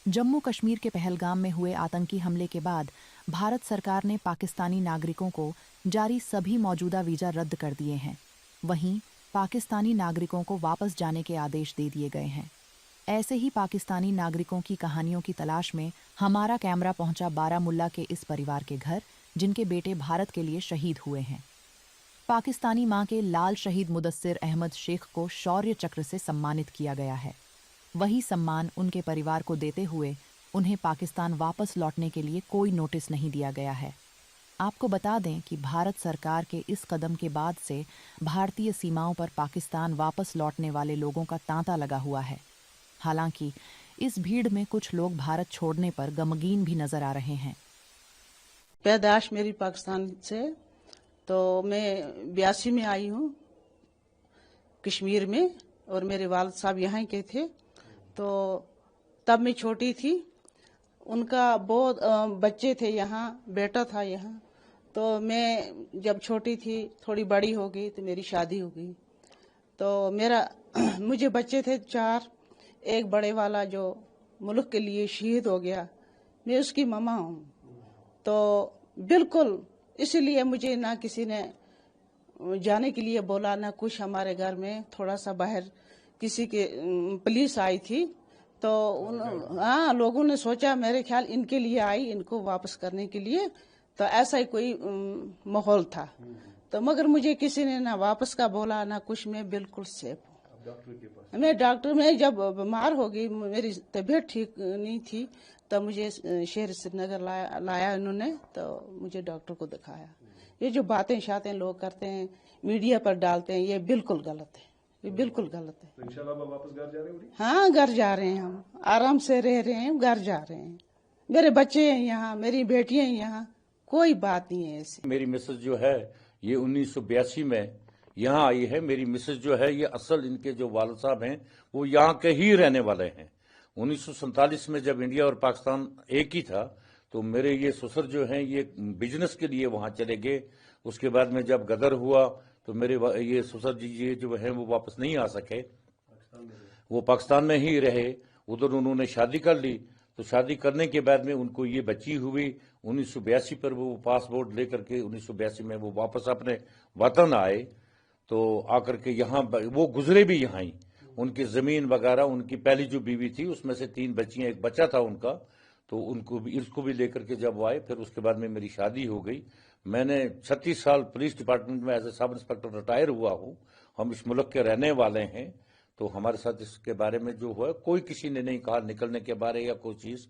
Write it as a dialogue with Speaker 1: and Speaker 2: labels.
Speaker 1: जम्मू कश्मीर के पहलगाम में हुए आतंकी हमले के बाद भारत सरकार ने पाकिस्तानी नागरिकों को जारी सभी मौजूदा वीजा रद्द कर दिए हैं। वहीं पाकिस्तानी नागरिकों को वापस जाने के आदेश दे दिए गए हैं। ऐसे ही पाकिस्तानी नागरिकों की कहानियों की तलाश में हमारा कैमरा पहुंचा बारामुल्ला के इस परिवार के घर, जिनके बेटे भारत के लिए शहीद हुए हैं। पाकिस्तानी मां के लाल शहीद मुदस्सिर अहमद शेख को शौर्य चक्र से सम्मानित किया गया है। वही सम्मान उनके परिवार को देते हुए उन्हें पाकिस्तान वापस लौटने के लिए कोई नोटिस नहीं दिया गया है। आपको बता दें कि भारत सरकार के इस कदम के बाद से भारतीय सीमाओं पर पाकिस्तान वापस लौटने वाले लोगों का तांता लगा हुआ है। हालांकि इस भीड़ में कुछ लोग भारत छोड़ने पर गमगीन भी नजर आ रहे हैं।
Speaker 2: पैदाश मेरी पाकिस्तान से, तो मैं 82 में आई हूँ कश्मीर में, और मेरे वालिद साहब यहाँ के थे। तो तब मैं छोटी थी, उनका बहुत बच्चे थे यहाँ, बेटा था यहाँ। तो मैं जब छोटी थी, थोड़ी बड़ी हो गई तो मेरी शादी हो गई। तो मुझे बच्चे थे 4, एक बड़े वाला जो मुल्क के लिए शहीद हो गया, मैं उसकी ममा हूँ। तो बिल्कुल इसीलिए मुझे ना किसी ने जाने के लिए बोला, ना कुछ। हमारे घर में थोड़ा सा बाहर किसी के पुलिस आई थी, तो लोगों ने सोचा मेरे ख्याल इनके लिए आई, इनको वापस करने के लिए। तो ऐसा ही कोई माहौल था। तो मगर मुझे किसी ने ना वापस का बोला, ना कुछ। मैं बिल्कुल सेफ हूँ। मैं डॉक्टर में जब बीमार हो गई, मेरी तबीयत ठीक नहीं थी, तो मुझे शहर श्रीनगर लाया इन्होंने। तो मुझे डॉक्टर को दिखाया। ये जो बातें शातें लोग करते हैं, मीडिया पर डालते हैं, ये बिल्कुल गलत है, ये बिल्कुल गलत है।
Speaker 3: तो इंशाल्लाह वापस घर जा रहे हैं?
Speaker 2: हाँ, घर जा रहे हैं, हम आराम से रह रहे हैं, घर जा रहे हैं। मेरे बच्चे हैं यहाँ, मेरी बेटियां हैं यहाँ, कोई बात नहीं है ऐसी।
Speaker 4: मेरी मिसेज जो है ये 1982 में यहाँ आई है। मेरी मिसेज जो है ये असल इनके जो वालिद साहब हैं वो यहाँ के ही रहने वाले हैं। 1947 में जब इंडिया और पाकिस्तान एक ही था, तो मेरे ये ससुर जो हैं ये बिजनेस के लिए वहाँ चले गए। उसके बाद में जब गदर हुआ तो मेरे ये ससुर जी जो हैं वो वापस नहीं आ सके, वो पाकिस्तान में ही रहे। उधर उन्होंने शादी कर ली। तो शादी करने के बाद में उनको ये बच्ची हुई। 1982 पर वो पासपोर्ट लेकर के 1982 में वो वापस अपने वतन आए। तो आकर के यहाँ वो गुजरे भी यहाँ ही। उनकी जमीन वगैरह, उनकी पहली जो बीवी थी उसमें से 3 बच्चियां, एक बच्चा था उनका। तो इसको भी लेकर के जब आए, फिर उसके बाद में मेरी शादी हो गई। मैंने 36 साल पुलिस डिपार्टमेंट में as a sub inspector retire हुआ हूँ। हम इस मुल्क के रहने वाले हैं। तो हमारे साथ इसके बारे में जो हुआ, कोई किसी ने नहीं कहा निकलने के बारे या कोई चीज।